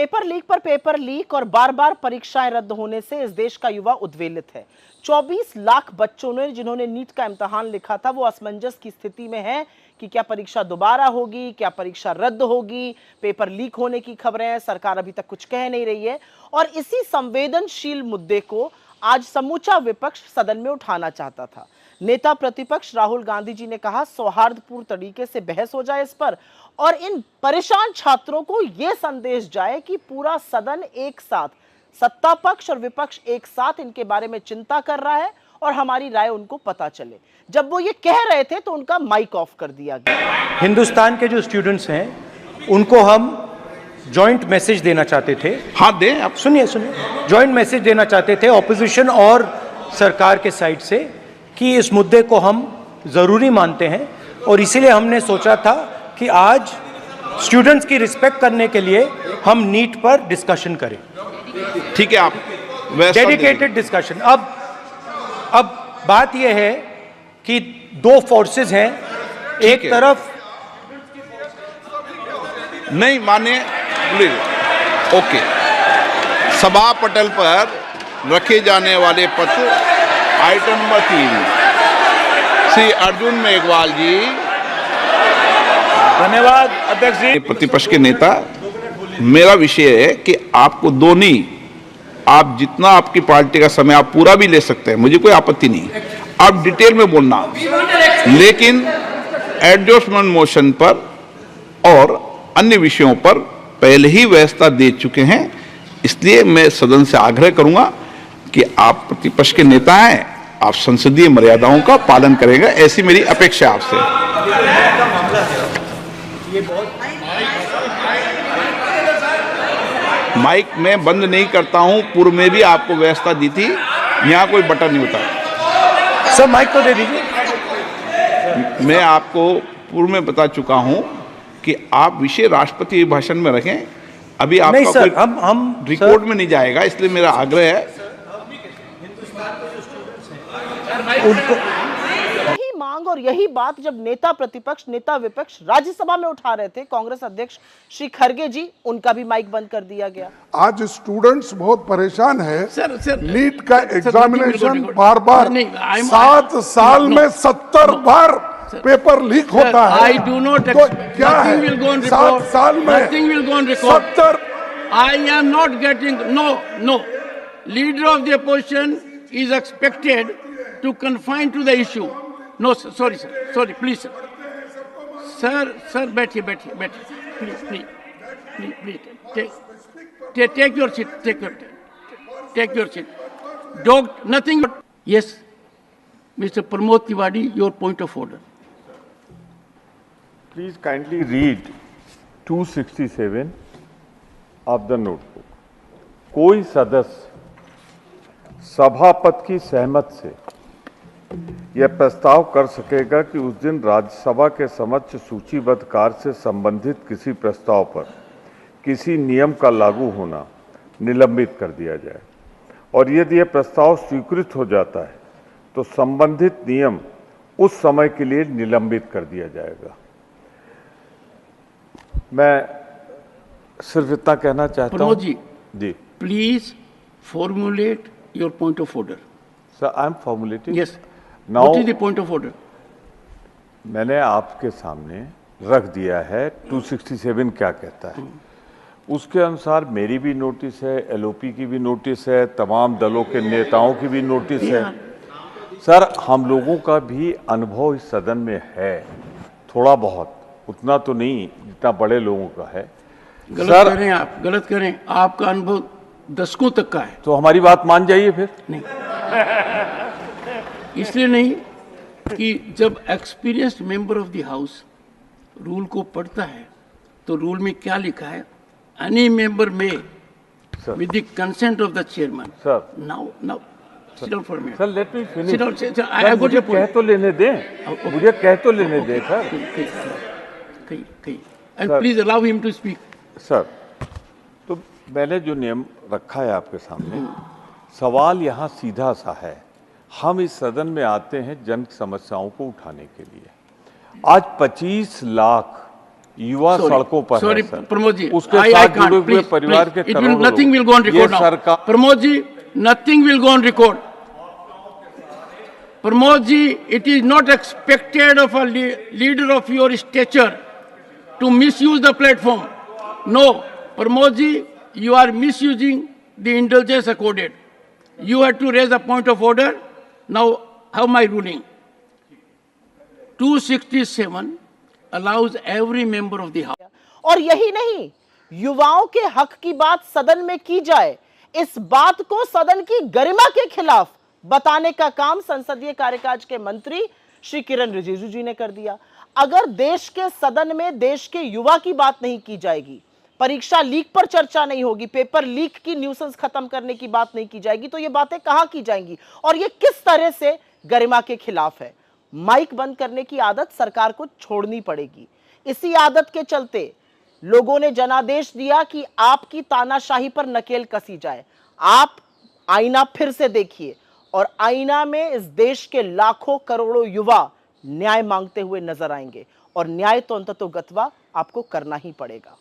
Paper leak पर paper leak और बार बार परीक्षाएं रद्द होने से इस देश का युवा उद्वेलित है। 24 लाख बच्चों ने जिन्होंने नीट का इम्तिहान लिखा था वो असमंजस की स्थिति में है कि क्या परीक्षा दोबारा होगी, क्या परीक्षा रद्द होगी। पेपर लीक होने की खबरें हैं, सरकार अभी तक कुछ कह नहीं रही है और इसी संवेदनशील मुद्दे को आज समूचा विपक्ष सदन में उठाना चाहता था। नेता प्रतिपक्ष राहुल गांधी जी ने कहा सौहार्दपूर्ण तरीके से बहस हो जाए इस पर और इन परेशान छात्रों को यह संदेश जाए कि पूरा सदन एक साथ, सत्ता पक्ष और विपक्ष एक साथ इनके बारे में चिंता कर रहा है और हमारी राय उनको पता चले। जब वो ये कह रहे थे तो उनका माइक ऑफ कर दिया गया। हिंदुस्तान के जो स्टूडेंट्स हैं उनको हम जॉइंट मैसेज देना चाहते थे। हाँ दें, आप सुनिए जॉइंट मैसेज देना चाहते थे ऑपोजिशन और सरकार के साइड से कि इस मुद्दे को हम जरूरी मानते हैं और इसीलिए हमने सोचा था कि आज स्टूडेंट्स की रिस्पेक्ट करने के लिए हम नीट पर डिस्कशन करें। ठीक है, आप डेडिकेटेड डिस्कशन। अब बात यह है कि दो फोर्सेस हैं, एक तरफ नहीं माने प्लीज। ओके, सभा पटल पर रखे जाने वाले पत्र आइटम नंबर 3 श्री अर्जुन मेघवाल जी। धन्यवाद अध्यक्ष जी। प्रतिपक्ष के नेता, मेरा विषय है कि आपको दो नहीं, आप जितना आपकी पार्टी का समय आप पूरा भी ले सकते हैं, मुझे कोई आपत्ति नहीं, आप डिटेल में बोलना, लेकिन एडजस्टमेंट मोशन पर और अन्य विषयों पर पहले ही व्यवस्था दे चुके हैं। इसलिए मैं सदन से आग्रह करूंगा कि आप प्रतिपक्ष के नेता हैं, आप संसदीय मर्यादाओं का पालन करेंगे, ऐसी मेरी अपेक्षा आपसे। माइक मैं बंद नहीं करता हूं, पूर्व में भी आपको व्यवस्था दी थी, यहां कोई बटन नहीं होता। सर माइक तो दे दीजिए। मैं आपको पूर्व में बता चुका हूं कि आप विषय राष्ट्रपति भाषण में रखें, अभी आपका नहीं सर, कोई हम रिकॉर्ड में नहीं जाएगा, इसलिए मेरा आग्रह है उनको यही मांग और यही बात जब नेता प्रतिपक्ष नेता विपक्ष राज्यसभा में उठा रहे थे, कांग्रेस अध्यक्ष श्री खरगे जी, उनका भी माइक बंद कर दिया गया। आज स्टूडेंट्स बहुत परेशान है। सर, नीट का एग्जामिनेशन बार बार 7 साल में 70 बार पेपर लीक होता है। I do not तो क्या है, nothing will go on 7 record. साल में Nothing will go on record. 70। I am not getting no. Leader of the opposition is expected to confine to the issue. No, sir, sorry, sir. Sorry, please, sir. Sir, बैठिए, please. Take your seat. Take your seat. Don't nothing. Yes, Mr. Pramod Tiwari, your point of order. Please kindly read 267 of the notebook. कोई सदस्य सभापति की सहमति से यह प्रस्ताव कर सकेगा कि उस दिन राज्यसभा के समक्ष सूचीबद्ध कार्य से संबंधित किसी प्रस्ताव पर किसी नियम का लागू होना निलंबित कर दिया जाए और यदि यह प्रस्ताव स्वीकृत हो जाता है तो संबंधित नियम उस समय के लिए निलंबित कर दिया जाएगा। मैं सिर्फ इतना कहना चाहता हूं जी, please formulate your point of order. Sir, I am formulating. Yes, now what is the point of order? मैंने आपके सामने रख दिया है 267 क्या कहता है, उसके अनुसार मेरी भी नोटिस है, एलओपी की भी नोटिस है, तमाम दलों के नेताओं की भी नोटिस है। सर, हम लोगों का भी अनुभव इस सदन में है, थोड़ा बहुत, उतना तो नहीं जितना बड़े लोगों का है। गलत करें, आप गलत करें, आपका अनुभव दशकों तक का है। तो हमारी बात मान जाइए फिर। नहीं, इसलिए नहीं कि जब experienced member of the house rule को पढ़ता है तो रूल में क्या लिखा है, एनी मेंबर में with the consent of the chairman. Sir, now sit down for a minute. Sir, let me finish. Sit down, sir, I have got your point. कह तो लेने दें, मुझे कह तो लेने दें सर। कहीं and please allow him to speak. Sir, तो मैंने जो नियम रखा है आपके सामने, सवाल यहाँ सीधा सा है, हम इस सदन में आते हैं जन समस्याओं को उठाने के लिए। आज 25 लाख युवा सड़कों पर Sorry, है सर। Pramod ji, उसके I साथ can't, जुड़े हुए please, परिवार please. के It will, करोड़ों nothing will लोग। go on ये record now. सरकार Pramod ji, nothing will go on record. Pramod ji, it is not expected of a leader of your stature to misuse the platform. No, Pramod ji, you are misusing the indulgence accorded. You had to raise a point of order. Now, have my ruling. 267 allows every member of the House. और यही नहीं, युवाओं के हक की बात सदन में की जाए, इस बात को सदन की गरिमा के खिलाफ बताने का काम संसदीय कार्यकाज के मंत्री श्री किरण रिजिजू जी ने कर दिया। अगर देश के सदन में देश के युवा की बात नहीं की जाएगी, परीक्षा लीक पर चर्चा नहीं होगी, पेपर लीक की न्यूसेंस खत्म करने की बात नहीं की जाएगी, तो ये बातें कहां की जाएंगी और ये किस तरह से गरिमा के खिलाफ है। माइक बंद करने की आदत सरकार को छोड़नी पड़ेगी। इसी आदत के चलते लोगों ने जनादेश दिया कि आपकी तानाशाही पर नकेल कसी जाए। आप आईना फिर से देखिए और आईना में इस देश के लाखों करोड़ों युवा न्याय मांगते हुए नजर आएंगे और न्याय तो अंततोगत्वा आपको करना ही पड़ेगा।